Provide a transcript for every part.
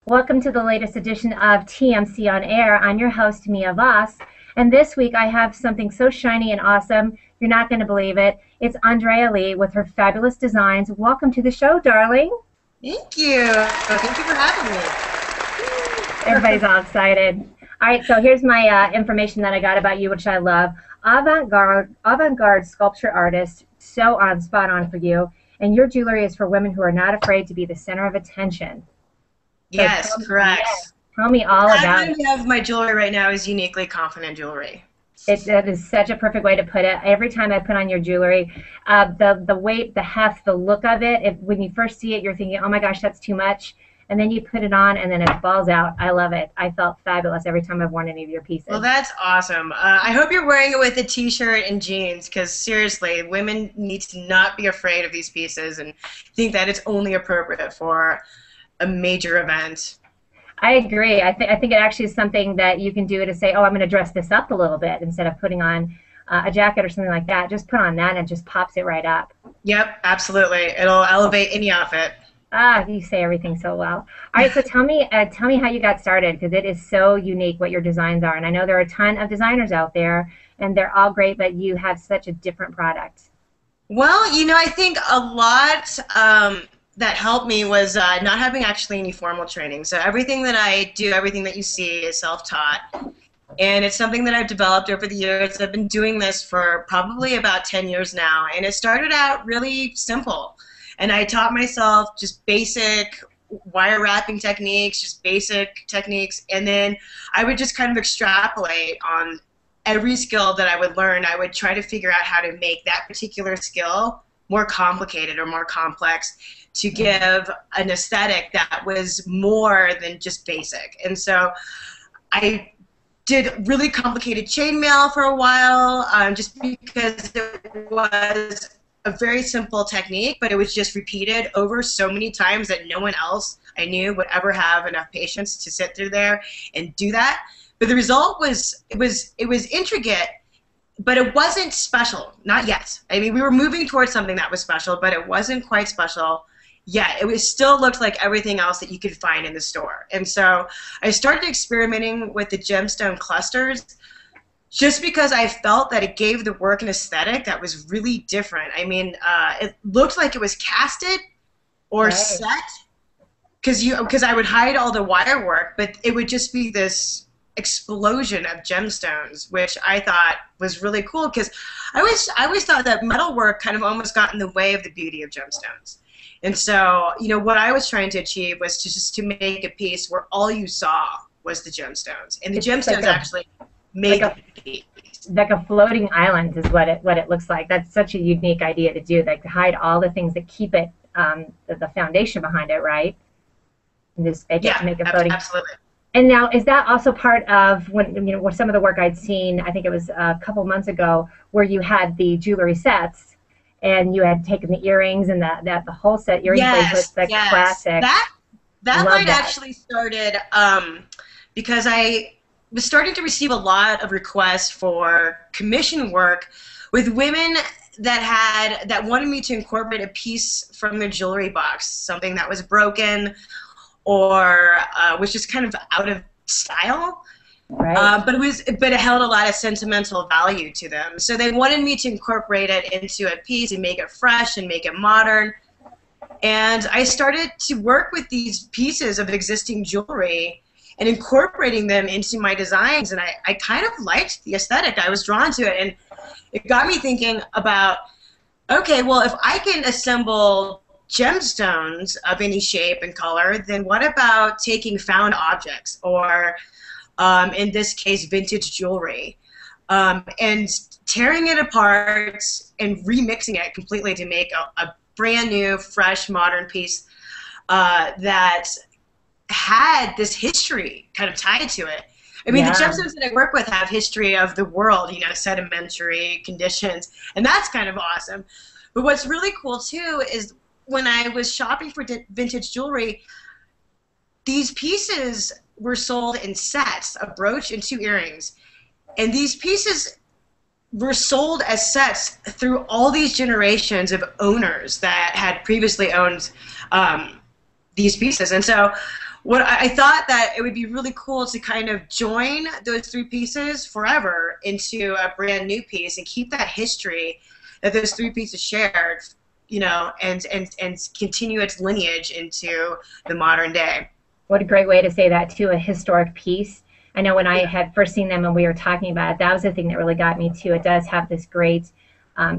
Welcome to the latest edition of TMC on Air. I'm your host, Mia Voss, and this week I have something so shiny and awesome, you're not going to believe it. It's Andrea Li with her fabulous designs. Welcome to the show, darling. Thank you. Thank you for having Everybody's all excited. All right, so here's my information that I got about you, which I love. Avant-garde sculpture artist, so on, spot on for you. And your jewelry is for women who are not afraid to be the center of attention. So Yes, correct. tell me all about it. I have my jewelry right now is uniquely confident jewelry. That is such a perfect way to put it. Every time I put on your jewelry, the weight, the heft, the look of it, when you first see it, you're thinking, oh my gosh, that's too much. And then you put it on, and then it falls out. I love it. I felt fabulous every time I've worn any of your pieces. Well, that's awesome. I hope you're wearing it with a t-shirt and jeans, because seriously, women need to not be afraid of these pieces and think that it's only appropriate for a major event. I agree. I think it actually is something that you can do to say, oh, I'm going to dress this up a little bit instead of putting on a jacket or something like that. Just put on that and it just pops it right up. Yep, absolutely. It'll elevate any outfit. Ah, you say everything so well. All right, so tell me how you got started, because it is so unique what your designs are. And I know there are a ton of designers out there, and they're all great, but you have such a different product. Well, I think a lot that helped me was not having actually any formal training. So everything that I do, everything that you see is self-taught. And it's something that I've developed over the years. I've been doing this for probably about 10 years now. And it started out really simple. And I taught myself just basic wire wrapping techniques, just basic techniques. And then I would just kind of extrapolate on every skill that I would learn. I would try to figure out how to make that particular skill more complicated or more complex to give an aesthetic that was more than just basic. And so I did really complicated chainmail for a while, just because it was a very simple technique, but it was just repeated over so many times that no one else I knew would ever have enough patience to sit through there and do that. But the result was it was intricate, but it wasn't special, not yet. I mean, we were moving towards something that was special, but it wasn't quite special yet. It still looked like everything else that you could find in the store. And so I started experimenting with the gemstone clusters just because I felt that it gave the work an aesthetic that was really different. I mean, it looked like it was casted or set, because I would hide all the wire work, but it would just be this explosion of gemstones, which I thought was really cool, because I always thought that metal work kind of almost got in the way of the beauty of gemstones. And so, what I was trying to achieve was to make a piece where all you saw was the gemstones, and the gemstones actually made the piece. Like a floating island is what it looks like. That's such a unique idea to do, like to hide all the things that keep it, the foundation behind it, right? And just make it floating. Absolutely. And now, is that also part of when some of the work I'd seen? I think it was a couple months ago, where you had the jewelry sets, and you had taken the earrings and the whole set earrings. Yes, like yes. Classic. That might actually started because I was starting to receive a lot of requests for commission work with women that wanted me to incorporate a piece from their jewelry box, something that was broken or was just kind of out of style. Right. But it held a lot of sentimental value to them. So they wanted me to incorporate it into a piece and make it fresh and make it modern. And I started to work with these pieces of existing jewelry and incorporating them into my designs. And I kind of liked the aesthetic. I was drawn to it. And it got me thinking about, okay, well, if I can assemble gemstones of any shape and color, then what about taking found objects, or in this case, vintage jewelry, and tearing it apart and remixing it completely to make a brand new, fresh, modern piece that had this history kind of tied to it. I mean, the gemstones that I work with have history of the world, sedimentary conditions, and that's kind of awesome. But what's really cool, too, is when I was shopping for vintage jewelry, these pieces were sold in sets, a brooch and 2 earrings. And these pieces were sold as sets through all these generations of owners that had previously owned these pieces. And so what I thought that it would be really cool to kind of join those three pieces forever into a brand new piece and keep that history that those three pieces shared, you know, and continue its lineage into the modern day. What a great way to say that too, a historic piece. I know when I had first seen them and we were talking about it, that was the thing that really got me too. It does have this great,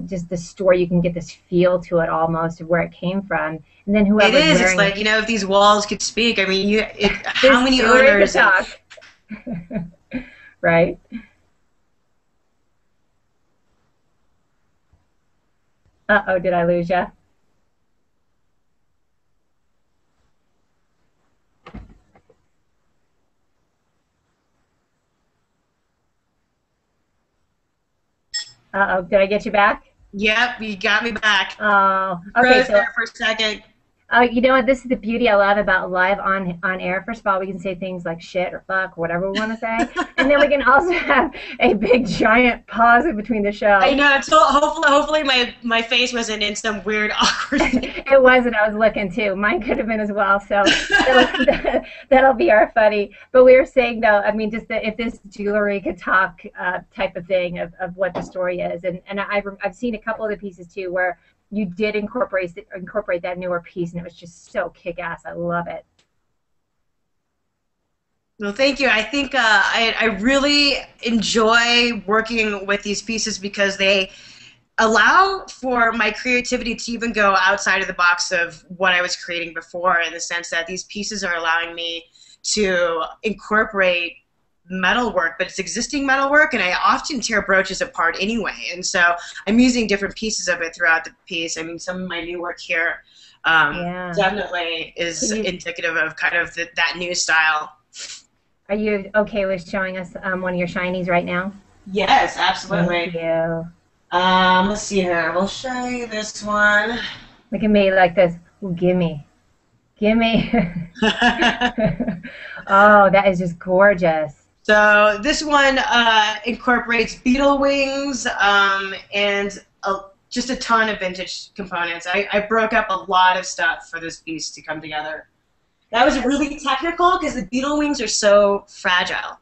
just the story. You can get this feel to it almost of where it came from, and then It whoever's is. It's wearing like, it, you know, if these walls could speak. I mean, how this many story could owners? talk, right? Uh-oh, did I lose you? Uh-oh, did I get you back? Yep, you got me back. Oh, okay. Froze So there for a second. you know what? This is the beauty I love about live on air. First of all, we can say things like shit or fuck, or whatever we want to say, and then we can also have a big giant pause in between the I show. know. So hopefully my face wasn't in some weird awkward thing. It wasn't. I was looking too. Mine could have been as well. So that'll be our funny. But we were saying though, I mean, just if this jewelry could talk type of thing of what the story is, and I've seen a couple of the pieces too where you did incorporate that newer piece, and it was just so kick-ass. I love it. Well, thank you. I think I really enjoy working with these pieces because they allow for my creativity to even go outside of the box of what I was creating before, in the sense that these pieces are allowing me to incorporate metalwork, but it's existing metalwork, and I often tear brooches apart anyway, and so I'm using different pieces of it throughout the piece. I mean, some of my new work here Yeah. definitely is indicative of kind of that new style. Are you okay with showing us one of your shinies right now? Yes, Thank absolutely. you. Let's see here. We'll show you this one. Look at me like this. Ooh, gimme. Gimme. Oh, that is just gorgeous. So this one incorporates beetle wings and just a ton of vintage components. I broke up a lot of stuff for this piece to come together. That was really technical because the beetle wings are so fragile.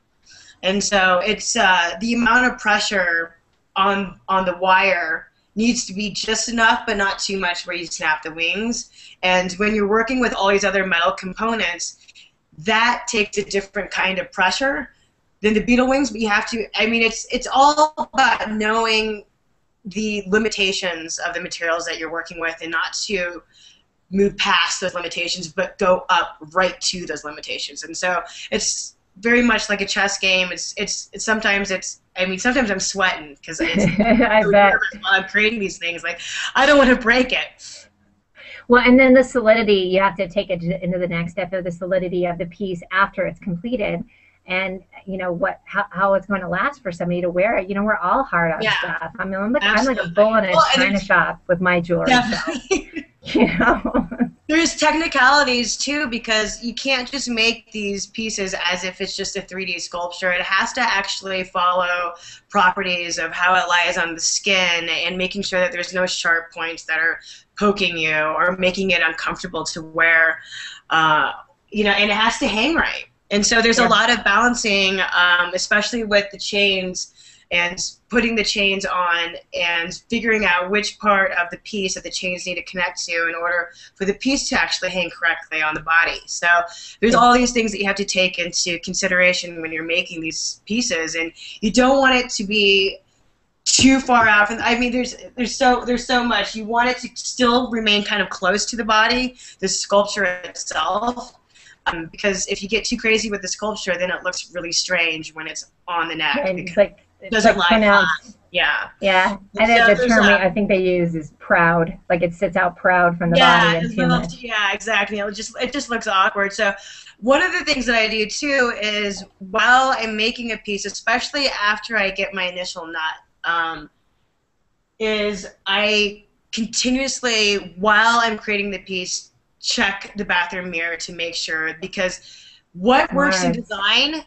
And so it's the amount of pressure on the wire needs to be just enough but not too much where you snap the wings. And when you're working with all these other metal components, that takes a different kind of pressure than the beetle wings, but you have to, I mean, it's all about knowing the limitations of the materials that you're working with and not to move past those limitations, but go up right to those limitations. And so it's very much like a chess game. Sometimes I mean, sometimes I'm sweating because it's I so bet. nervous while I'm creating these things. Like, I don't want to break it. Well, and then the solidity, you have to take it into the next step of the solidity of the piece after it's completed. And you know how it's going to last for somebody to wear it. You know, we're all hard on Yeah, stuff. I mean, I'm like a absolutely. bull in a Well, and china shop with my jewelry. So, definitely. you know. There's technicalities too, because you can't just make these pieces as if it's just a 3D sculpture. It has to actually follow properties of how it lies on the skin and making sure that there's no sharp points that are poking you or making it uncomfortable to wear. You know, and it has to hang right. And so there's a Yeah. lot of balancing, especially with the chains and putting the chains on and figuring out which part of the piece that the chains need to connect to in order for the piece to actually hang correctly on the body. So there's all these things that you have to take into consideration when you're making these pieces, and you don't want it to be too far out from, I mean, there's so much. You want it to still remain kind of close to the body, the sculpture itself. Because if you get too crazy with the sculpture, then it looks really strange when it's on the neck. And Because it's it doesn't lie flat. pronounced. Yeah. Yeah, And and then so the there's term a, I think they use is proud, like it sits out proud from the body yeah, and too much. yeah, exactly. It just looks awkward. So one of the things that I do too is while I'm making a piece, especially after I get my initial nut, is I continuously, while I'm creating the piece, check the bathroom mirror to make sure, because what works in Right. design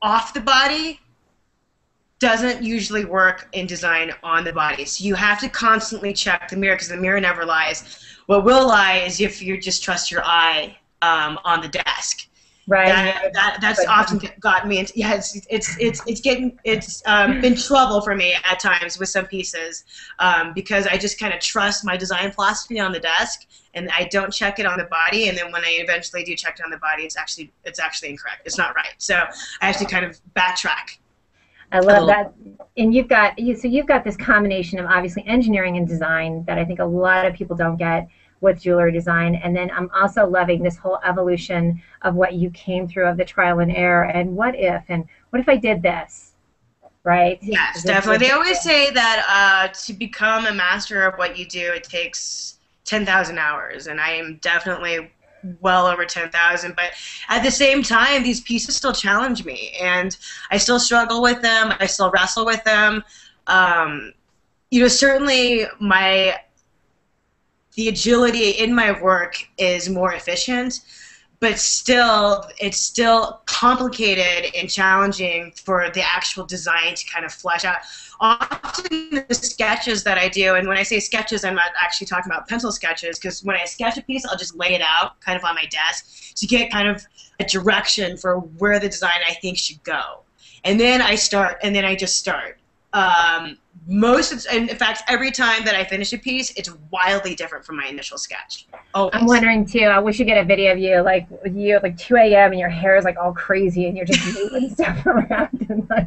off the body doesn't usually work in design on the body. So you have to constantly check the mirror because the mirror never lies. What will lie is if you just trust your eye on the desk. Right. And That's often gotten me into, yeah, it's been trouble for me at times with some pieces, because I just kind of trust my design philosophy on the desk and I don't check it on the body, and then when I eventually do check it on the body, it's actually incorrect. It's not right. So I have to kind of backtrack I a love little. that. And you've got this combination of obviously engineering and design that I think a lot of people don't get with jewelry design. And then I'm also loving this whole evolution of what you came through, of the trial and error and what if I did this, right? Yes, definitely. They always say that to become a master of what you do, it takes 10,000 hours, and I am definitely well over 10,000. But at the same time, these pieces still challenge me, and I still struggle with them. I still wrestle with them. Certainly the agility in my work is more efficient, but still, it's still complicated and challenging for the actual design to kind of flesh out. Often the sketches that I do, and when I say sketches, I'm not actually talking about pencil sketches, because when I sketch a piece, I'll just lay it out kind of on my desk to get kind of a direction for where the design I think should go. And then I just start. In fact, every time that I finish a piece, it's wildly different from my initial sketch. Always. I'm wondering too. We should get a video of you, like with you at like 2 a.m. and your hair is like all crazy and you're just moving stuff around. And like,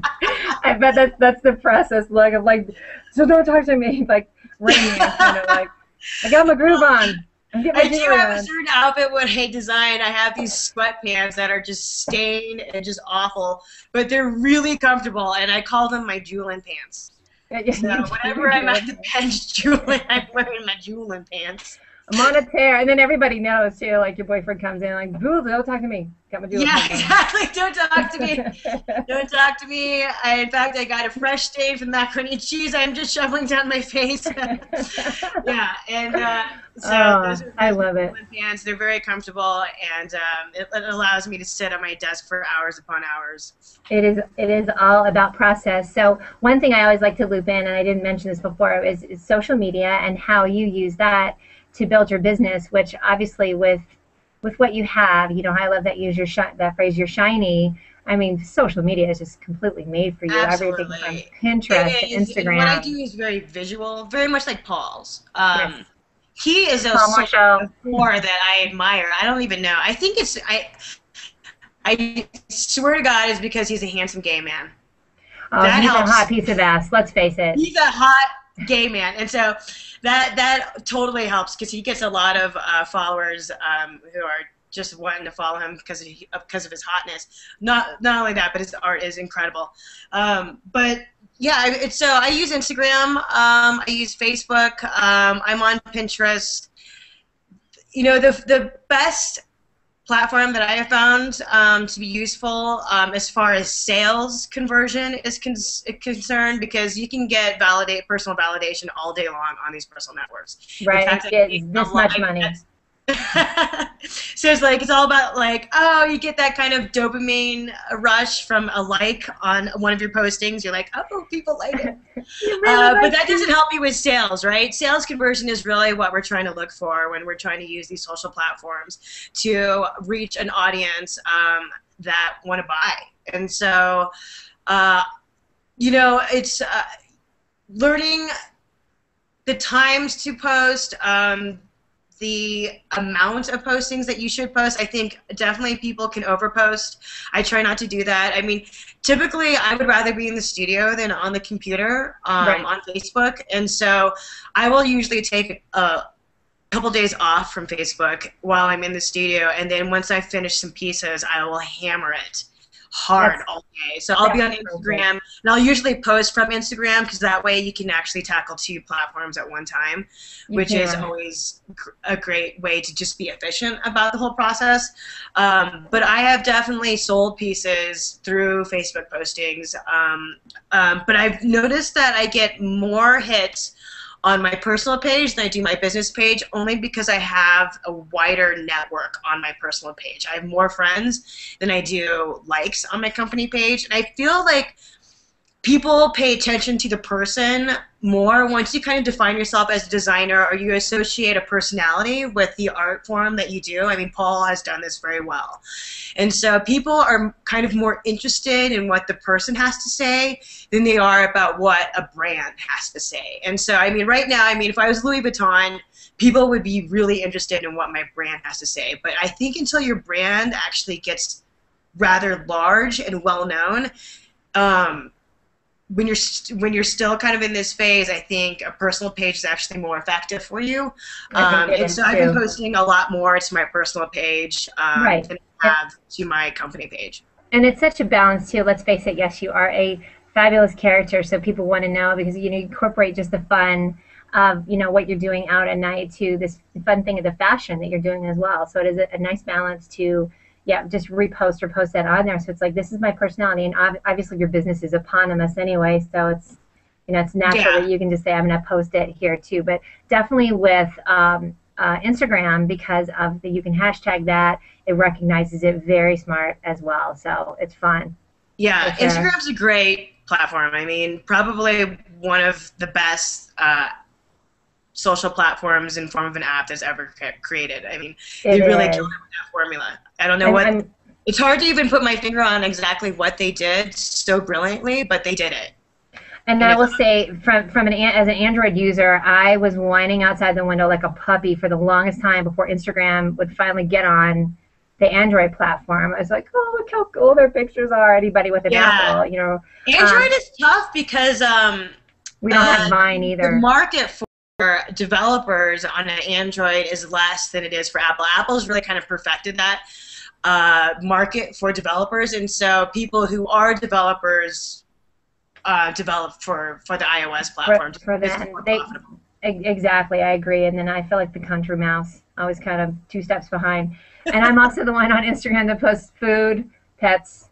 I bet that's the process look of like, so don't talk to me, like Rain Man, kind of like, I got my groove on. I do have a certain outfit when I design. I have these sweatpants that are just stained and just awful, but they're really comfortable, and I call them my jeweling pants. So whenever I'm at the bench jeweling, I'm wearing my jeweling pants. I'm on a tear, and then everybody knows too. Like your boyfriend comes in, like, "Boo, don't talk to me." Got my jeweling pants on. Exactly. Don't talk to me. Don't talk to me. In fact, I got a fresh stain from macaroni and cheese. I'm just shoveling down my face. Yeah, and those are I love it. Pants. They're very comfortable, and it allows me to sit at my desk for hours upon hours. It is all about process. So one thing I always like to loop in, and I didn't mention this before, is social media and how you use that to build your business, which obviously with what you have, I love that you use that phrase, you're shiny. I mean, social media is just completely made for you. Absolutely. Everything from Pinterest to Instagram. What I do is very visual, very much like Paul's. Yes. He is a core that I admire. I don't even know. I think I swear to God, it's because he's a handsome gay man. Oh, that he's helps. a hot piece of ass. Let's face it. He's a hot gay man, and so that totally helps, because he gets a lot of followers who are just wanting to follow him because of his hotness. Not only that, but his art is incredible. But yeah, so I use Instagram. I use Facebook. I'm on Pinterest. The best platform that I have found to be useful as far as sales conversion is concerned, because you can get personal validation all day long on these personal networks. Right, it gets this much money. So it's all about you get that kind of dopamine rush from a like on one of your postings. You're like, oh, people like it. But that doesn't help you with sales, right? Sales conversion is really what we're trying to look for when we're trying to use these social platforms to reach an audience that want to buy. And so, it's learning the times to post, the amount of postings that you should post. I think definitely people can overpost. I try not to do that. I mean, typically I would rather be in the studio than on the computer on Facebook, and so I will usually take a couple days off from Facebook while I'm in the studio, and then once I finish some pieces, I will hammer it hard all day. So I'll be on Instagram, and I'll usually post from Instagram, because that way you can actually tackle 2 platforms at one time, which is always a great way to just be efficient about the whole process. But I have definitely sold pieces through Facebook postings, but I've noticed that I get more hits on my personal page than I do my business page, only because I have a wider network on my personal page. I have more friends than I do likes on my company page, and I feel like people pay attention to the person more once you kind of define yourself as a designer, or you associate a personality with the art form that you do. I mean, Paul has done this very well. And so people are kind of more interested in what the person has to say than they are about what a brand has to say. And so, I mean, right now, I mean, if I was Louis Vuitton, people would be really interested in what my brand has to say. But I think until your brand actually gets rather large and well known, when you're still kind of in this phase, I think a personal page is actually more effective for you. And so I've been posting a lot more to my personal page than I have to my company page. And it's such a balance too. Let's face it. Yes, you are a fabulous character, so people want to know, because you incorporate just the fun of what you're doing out at night to this fun thing of the fashion that you're doing as well. So it is a nice balance to just repost or post that on there. So it's like, this is my personality, and obviously your business is eponymous anyway, so it's it's natural that you can just say, I'm going to post it here too. But definitely with Instagram, because of you can hashtag that, it recognizes it very smart as well. So it's fun. Yeah, sure. Instagram's a great platform. I mean, probably one of the best social platforms in form of an app that's ever created. I mean, they really killed it with that formula. I don't know it's hard to even put my finger on exactly what they did so brilliantly, but they did it. And I will say, as an Android user, I was whining outside the window like a puppy for the longest time before Instagram would finally get on the Android platform. I was like, oh, look how cool their pictures are. Anybody with an Apple, Android is tough because we don't have Vine either. The market for developers on an Android is less than it is for Apple. Apple's really kind of perfected that market for developers, and so people who are developers develop for the iOS platform. For them, exactly, I agree. And then I feel like the country mouse, always kind of 2 steps behind. And I'm also the one on Instagram that posts food, pets,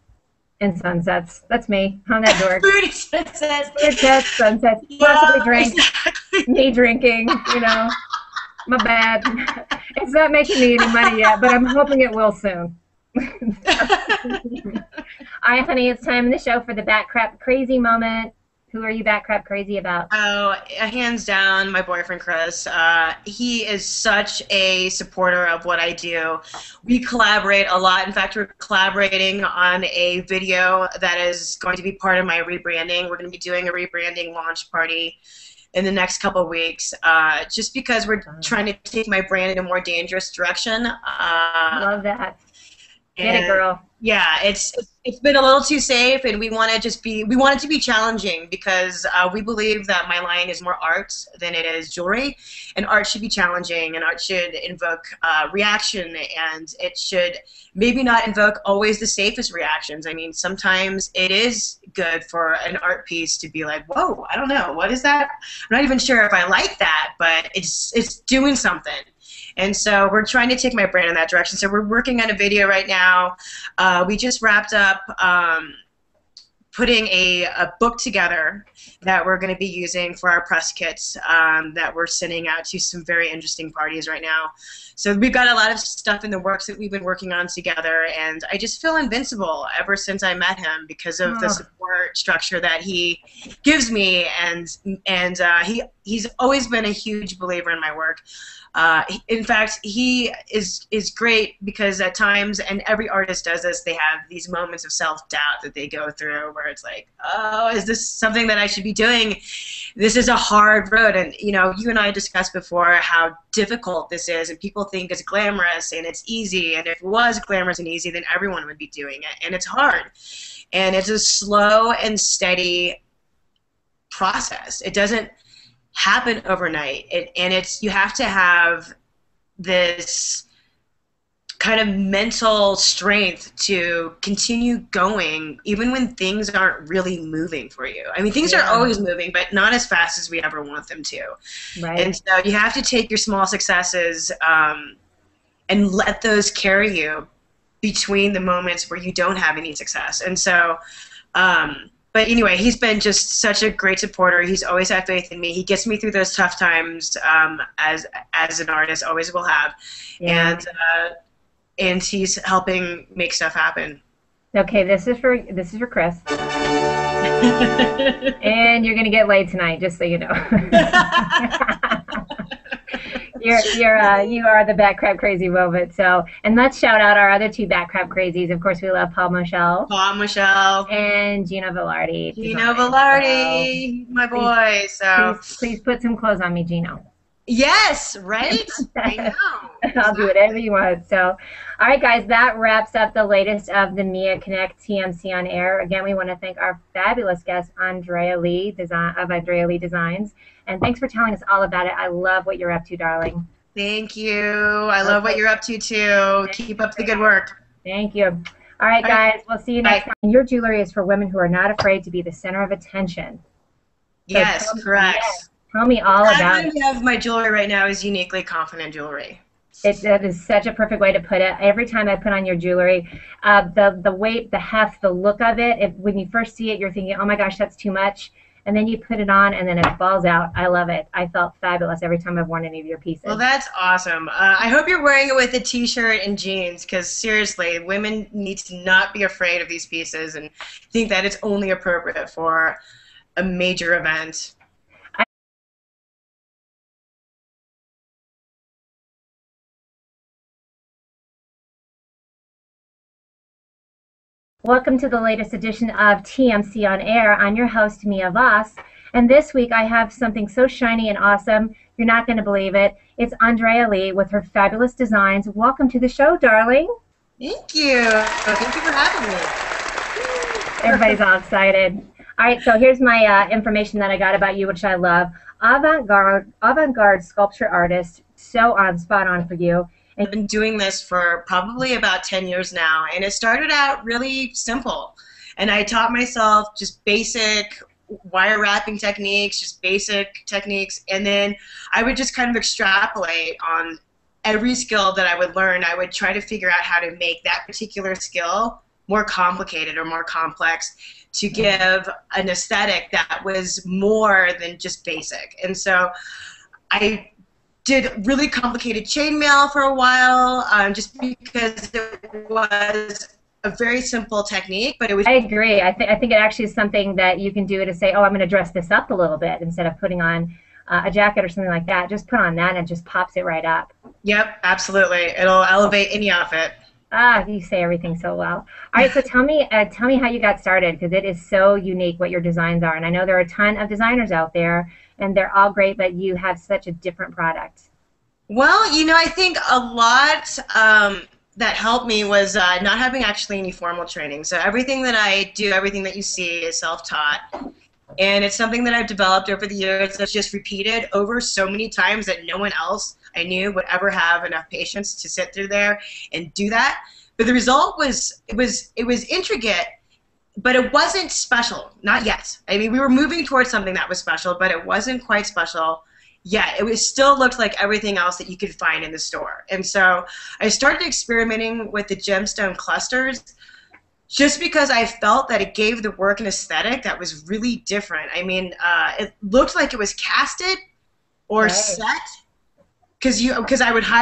and sunsets. That's me. I'm that dork. Food, sunsets. Food, pets, sunsets. Possibly drink. Exactly. Me drinking, My bad. It's not making me any money yet, but I'm hoping it will soon. All right, honey, it's time in the show for the Bat Crap Crazy moment. Who are you bat crap crazy about? Oh, hands down, my boyfriend Chris. He is such a supporter of what I do. We collaborate a lot. In fact, we're collaborating on a video that is going to be part of my rebranding. We're going to be doing a rebranding launch party in the next couple of weeks, just because we're trying to take my brand in a more dangerous direction. Love that. Get it, girl. Yeah, it's been a little too safe, and we want it to be challenging, because we believe that my line is more art than it is jewelry, and art should be challenging, and art should invoke reaction, and it should maybe not invoke always the safest reactions. I mean, sometimes it is good for an art piece to be like, whoa, I don't know, what is that? I'm not even sure if I like that, but it's doing something. And so we're trying to take my brand in that direction. So we're working on a video right now. We just wrapped up putting a book together that we're going to be using for our press kits that we're sending out to some very interesting parties right now. So we've got a lot of stuff in the works that we've been working on together, and I just feel invincible ever since I met him because of the support structure that he gives me, and he's always been a huge believer in my work. In fact, he is great because at times, and every artist does this, they have these moments of self-doubt that they go through where it's like, oh, is this something that I should be doing? This is a hard road. And, you and I discussed before how difficult this is, and people think it's glamorous and it's easy, and if it was glamorous and easy, then everyone would be doing it. And it's hard. And it's a slow and steady process. It doesn't happen overnight, you have to have this kind of mental strength to continue going even when things aren't really moving for you. I mean, things are always moving, but not as fast as we ever want them to. Right. And so you have to take your small successes and let those carry you between the moments where you don't have any success. And so but anyway, he's been just such a great supporter. He's always had faith in me. He gets me through those tough times as an artist, always will have. Yeah. And he's helping make stuff happen. Okay, this is for Chris. And you're gonna get laid tonight, just so you know. You are the Bat Crab Crazy moment. So, and let's shout out our other two Bat Crab Crazies. Of course, we love Paul Michelle Paul Michelle. and Gino Villardi. Gino Design. Villardi, my boy. So Please put some clothes on me, Gino. yes, right? I know. I'll do whatever you want. So, all right, guys, that wraps up the latest of the Mia Connect TMC on air. Again, we want to thank our fabulous guest, Andrea Li of Andrea Li Designs. And thanks for telling us all about it. I love what you're up to, darling. Thank you. I love what you're up to, too. Keep up the good work. Thank you. All right, guys, we'll see you next time. Your jewelry is for women who are not afraid to be the center of attention. So yes, correct. Tell me all about it. Of my jewelry right now is uniquely confident jewelry. That is such a perfect way to put it. Every time I put on your jewelry, the weight, the heft, the look of it, when you first see it, you're thinking, oh my gosh, that's too much. And then you put it on, and then it falls out. I love it. I felt fabulous every time I've worn any of your pieces. Well, that's awesome. I hope you're wearing it with a t-shirt and jeans, because seriously, women need to not be afraid of these pieces and think that it's only appropriate for a major event. Welcome to the latest edition of TMC on Air. I'm your host, Mia Voss, and this week I have something so shiny and awesome, you're not going to believe it. It's Andrea Li with her fabulous designs. Welcome to the show, darling. Thank you. Thank you for having me. Everybody's all excited. All right, so here's my information that I got about you, which I love. Avant-garde sculpture artist, so spot on for you. I've been doing this for probably about 10 years now, and it started out really simple. And I taught myself just basic wire wrapping techniques, just basic techniques, and then I would just kind of extrapolate on every skill that I would learn. I would try to figure out how to make that particular skill more complicated or more complex to give an aesthetic that was more than just basic. And so I did really complicated chainmail for a while, just because it was a very simple technique, but it was. I agree. I think it actually is something that you can do to say, oh, I'm going to dress this up a little bit instead of putting on a jacket or something like that. Just put on that and it just pops it right up. Yep, absolutely. It'll elevate any outfit. Ah, you say everything so well. All right, so tell me how you got started, because it is so unique what your designs are, and I know there are a ton of designers out there, and they're all great, but you have such a different product. Well, you know, I think a lot that helped me was not having actually any formal training. So everything that I do, everything that you see is self-taught. And it's something that I've developed over the years that's just repeated over so many times that no one else I knew would ever have enough patience to sit through there and do that. But the result was, it was intricate, but it wasn't special, not yet. I mean, we were moving towards something that was special, but it wasn't quite special yet. It still looked like everything else that you could find in the store. And so I started experimenting with the gemstone clusters just because I felt that it gave the work an aesthetic that was really different. I mean, it looked like it was casted or set, because I would hide